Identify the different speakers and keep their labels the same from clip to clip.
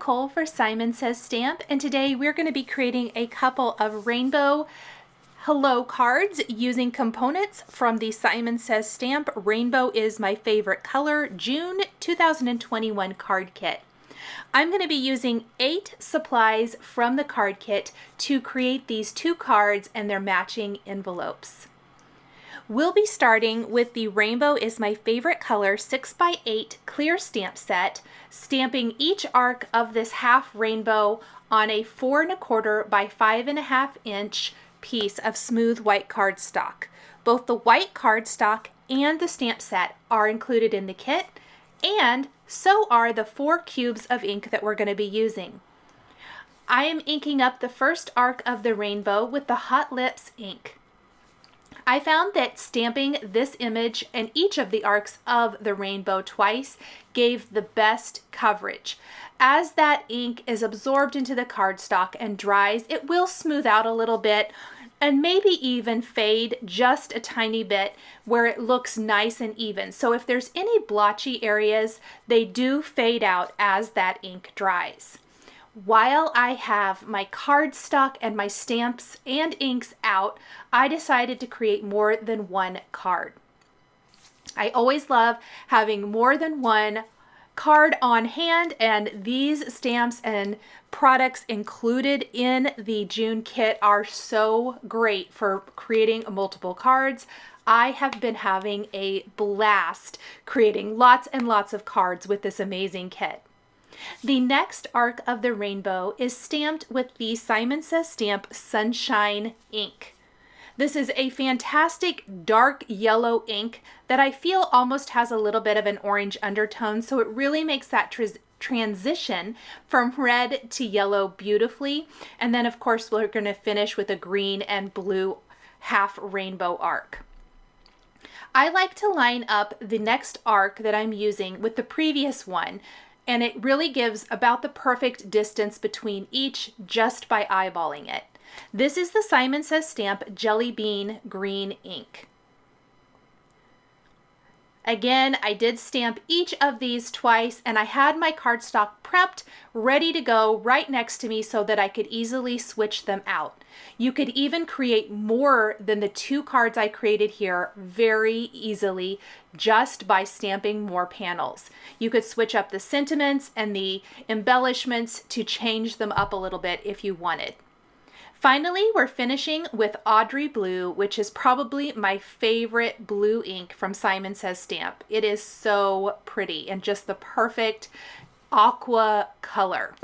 Speaker 1: Nicole for Simon Says Stamp, and today we're going to be creating a couple of rainbow hello cards using components from the Simon Says Stamp Rainbow is My Favorite Color June 2021 card kit. I'm going to be using 8 supplies from the card kit to create these 2 cards and their matching envelopes. We'll be starting with the Rainbow is My Favorite Color 6x8 clear stamp set, stamping each arc of this half rainbow on a 4 1/4 by 5 1/2 inch piece of smooth white cardstock. Both the white cardstock and the stamp set are included in the kit, and so are the 4 cubes of ink that we're going to be using. I am inking up the first arc of the rainbow with the Hot Lips ink. I found that stamping this image and each of the arcs of the rainbow twice gave the best coverage. As that ink is absorbed into the cardstock and dries, it will smooth out a little bit and maybe even fade just a tiny bit where it looks nice and even. So if there's any blotchy areas, they do fade out as that ink dries. While I have my cardstock and my stamps and inks out, I decided to create more than one card. I always love having more than one card on hand, and these stamps and products included in the June kit are so great for creating multiple cards. I have been having a blast creating lots and lots of cards with this amazing kit. The next arc of the rainbow is stamped with the Simon Says Stamp Sunshine ink. This is a fantastic dark yellow ink that I feel almost has a little bit of an orange undertone, so it really makes that transition from red to yellow beautifully. And then of course we're going to finish with a green and blue half rainbow arc. I like to line up the next arc that I'm using with the previous one, and it really gives about the perfect distance between each just by eyeballing it. This is the Simon Says Stamp Jellybean green ink. Again, I did stamp each of these twice, and I had my cardstock prepped, ready to go right next to me so that I could easily switch them out. You could even create more than the 2 cards I created here very easily just by stamping more panels. You could switch up the sentiments and the embellishments to change them up a little bit if you wanted. Finally, we're finishing with Audrey Blue, which is probably my favorite blue ink from Simon Says Stamp. It is so pretty and just the perfect aqua color.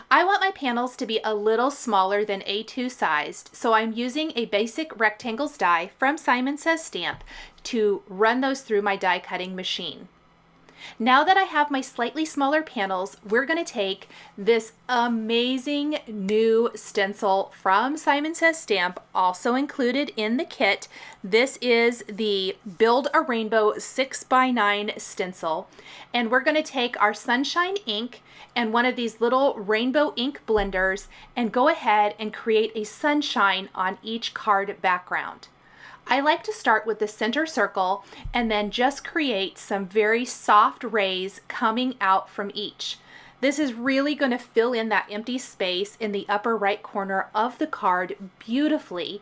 Speaker 1: I want my panels to be a little smaller than A2 sized, so I'm using a basic rectangles die from Simon Says Stamp to run those through my die cutting machine. Now that I have my slightly smaller panels, we're going to take this amazing new stencil from Simon Says Stamp, also included in the kit. This is the Build a Rainbow 6x9 stencil, and we're going to take our Sunshine ink and one of these little rainbow ink blenders and go ahead and create a sunshine on each card background. I like to start with the center circle and then just create some very soft rays coming out from each. This is really going to fill in that empty space in the upper right corner of the card beautifully,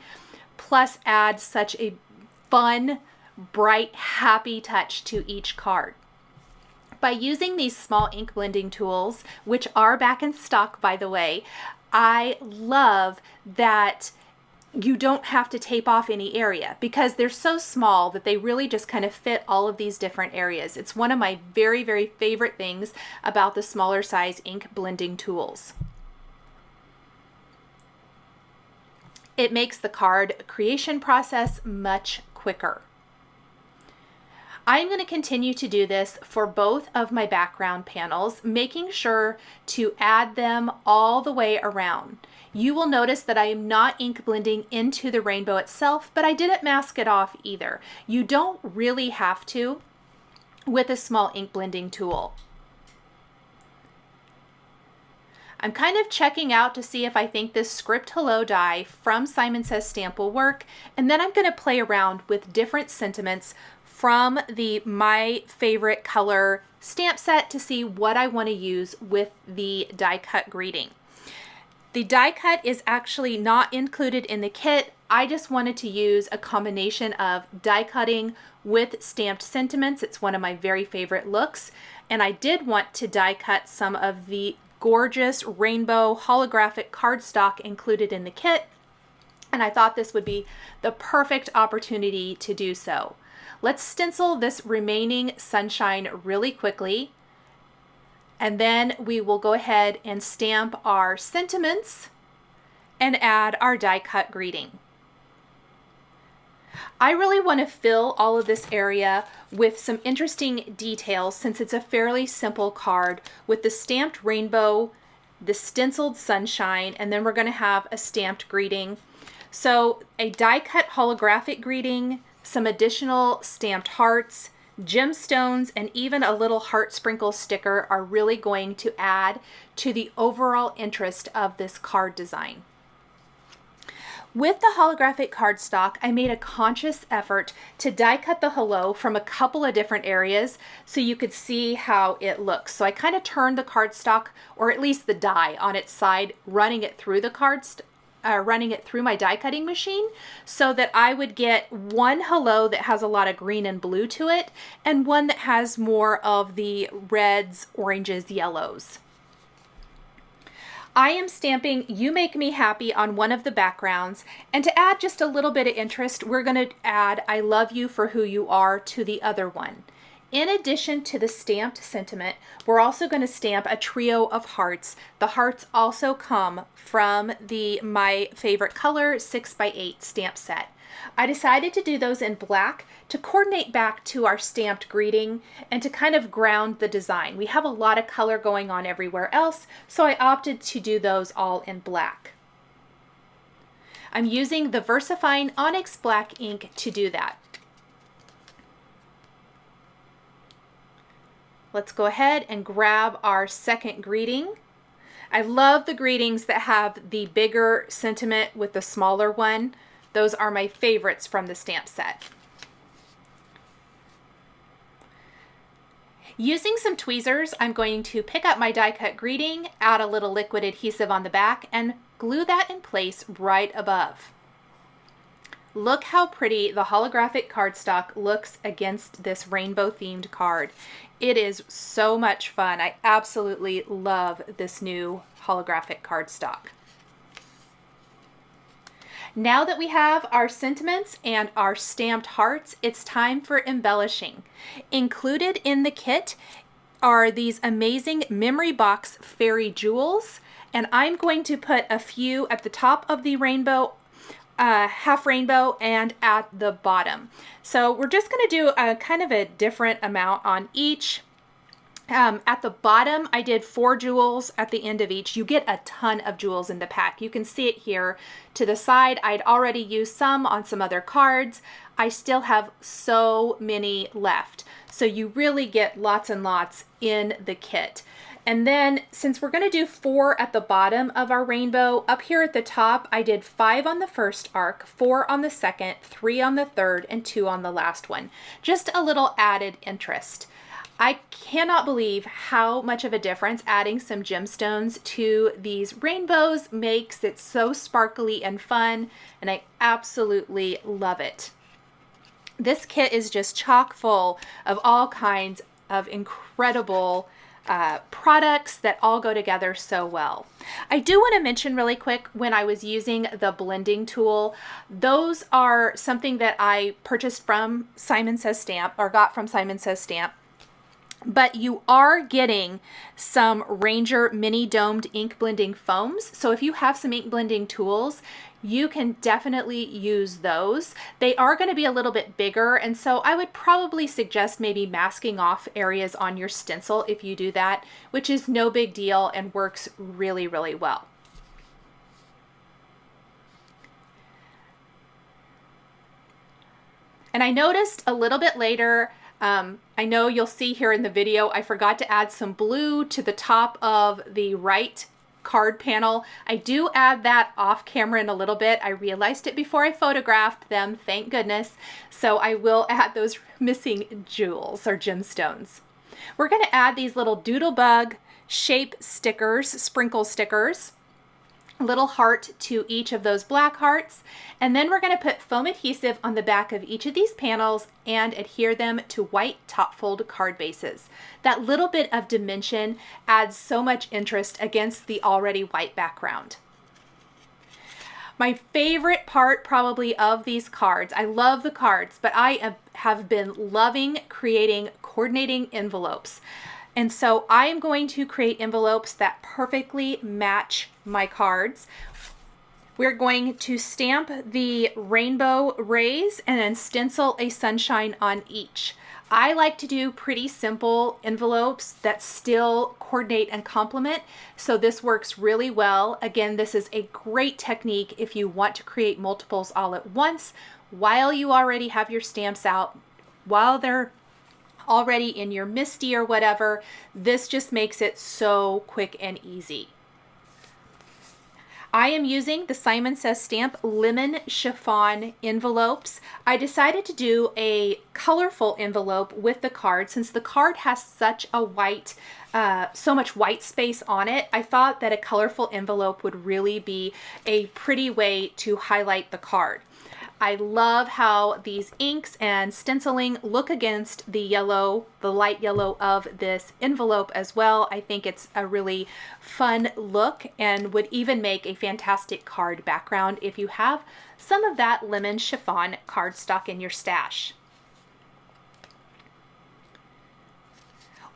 Speaker 1: plus add such a fun, bright, happy touch to each card. By using these small ink blending tools, which are back in stock by the way, I love that you don't have to tape off any area because they're so small that they really just kind of fit all of these different areas. It's one of my very, very favorite things about the smaller size ink blending tools. It makes the card creation process much quicker. I'm going to continue to do this for both of my background panels, making sure to add them all the way around. You will notice that I am not ink blending into the rainbow itself, but I didn't mask it off either. You don't really have to with a small ink blending tool. I'm kind of checking out to see if I think this Script Hello die from Simon Says Stamp will work, and then I'm going to play around with different sentiments from the My Favorite Color stamp set to see what I want to use with the die cut greeting. The die cut is actually not included in the kit. I just wanted to use a combination of die cutting with stamped sentiments. It's one of my very favorite looks. And I did want to die cut some of the gorgeous rainbow holographic cardstock included in the kit. And I thought this would be the perfect opportunity to do so. Let's stencil this remaining sunshine really quickly. And then we will go ahead and stamp our sentiments and add our die cut greeting. I really want to fill all of this area with some interesting details since it's a fairly simple card with the stamped rainbow, the stenciled sunshine, and then we're going to have a stamped greeting. So a die cut holographic greeting, some additional stamped hearts, gemstones, and even a little heart sprinkle sticker are really going to add to the overall interest of this card design. With the holographic cardstock, I made a conscious effort to die cut the hello from a couple of different areas so you could see how it looks. So I kind of turned the cardstock, or at least the die, on its side, running it through my die cutting machine so that I would get one hello that has a lot of green and blue to it and one that has more of the reds, oranges, yellows. I am stamping You Make Me Happy on one of the backgrounds, and to add just a little bit of interest, we're going to add I Love You for Who You Are to the other one. In addition to the stamped sentiment, we're also going to stamp a trio of hearts. The hearts also come from the My Favorite Color 6x8 stamp set. I decided to do those in black to coordinate back to our stamped greeting and to kind of ground the design. We have a lot of color going on everywhere else, so I opted to do those all in black. I'm using the VersaFine Onyx Black ink to do that. Let's go ahead and grab our second greeting. I love the greetings that have the bigger sentiment with the smaller one. Those are my favorites from the stamp set. Using some tweezers, I'm going to pick up my die cut greeting, add a little liquid adhesive on the back, and glue that in place right above. Look how pretty the holographic cardstock looks against this rainbow themed card. It is so much fun. I absolutely love this new holographic cardstock. Now that we have our sentiments and our stamped hearts, it's time for embellishing. Included in the kit are these amazing memory box fairy jewels, and I'm going to put a few at the top of the rainbow, half rainbow, and at the bottom. So we're just going to do a kind of a different amount on each. At the bottom, I did 4 jewels at the end of each. You get a ton of jewels in the pack. You can see it here to the side. I'd already used some on some other cards. I still have so many left. So you really get lots and lots in the kit. And then since we're going to do 4 at the bottom of our rainbow, up here at the top, I did 5 on the first arc, 4 on the second, 3 on the third, and 2 on the last one. Just a little added interest. I cannot believe how much of a difference adding some gemstones to these rainbows makes. It so sparkly and fun, and I absolutely love it. This kit is just chock full of all kinds of incredible products that all go together so well. I do want to mention really quick, when I was using the blending tool, those are something that I purchased from Simon Says Stamp, or got from Simon Says Stamp. But you are getting some Ranger mini domed ink blending foams. So if you have some ink blending tools, you can definitely use those. They are going to be a little bit bigger, and so I would probably suggest maybe masking off areas on your stencil if you do that, which is no big deal and works really, really well. And I noticed a little bit later, I know you'll see here in the video, I forgot to add some blue to the top of the right card panel. I do add that off camera in a little bit. I realized it before I photographed them, thank goodness. So I will add those missing jewels or gemstones. We're going to add these little doodlebug shape stickers, sprinkle stickers, a little heart to each of those black hearts, and then we're going to put foam adhesive on the back of each of these panels and adhere them to white top fold card bases. That little bit of dimension adds so much interest against the already white background. My favorite part probably of these cards, I love the cards, but I have been loving creating coordinating envelopes. And so I am going to create envelopes that perfectly match my cards. We're going to stamp the rainbow rays and then stencil a sunshine on each. I like to do pretty simple envelopes that still coordinate and complement, so this works really well. Again, this is a great technique if you want to create multiples all at once while you already have your stamps out, while they're already in your MISTI or whatever. This just makes it so quick and easy. I am using the Simon Says Stamp Lemon Chiffon envelopes. I decided to do a colorful envelope with the card since the card has such a white, so much white space on it. I thought that a colorful envelope would really be a pretty way to highlight the card. I love how these inks and stenciling look against the yellow, the light yellow of this envelope as well. I think it's a really fun look and would even make a fantastic card background if you have some of that lemon chiffon cardstock in your stash.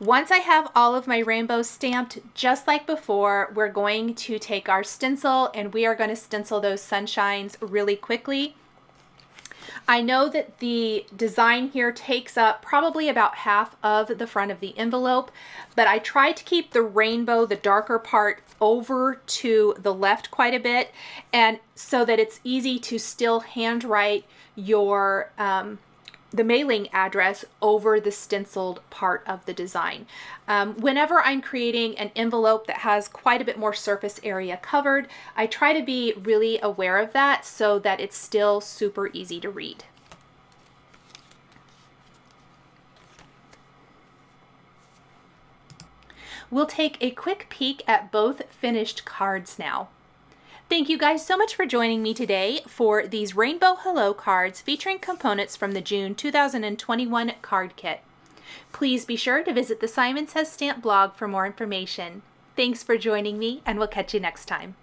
Speaker 1: Once I have all of my rainbows stamped, just like before, we're going to take our stencil and we are going to stencil those sunshines really quickly. I know that the design here takes up probably about half of the front of the envelope, but I try to keep the rainbow, the darker part, over to the left quite a bit, and so that it's easy to still handwrite your the mailing address over the stenciled part of the design. Whenever I'm creating an envelope that has quite a bit more surface area covered, I try to be really aware of that so that it's still super easy to read. We'll take a quick peek at both finished cards now. Thank you guys so much for joining me today for these Rainbow Hello cards featuring components from the June 2021 card kit. Please be sure to visit the Simon Says Stamp blog for more information. Thanks for joining me, and we'll catch you next time.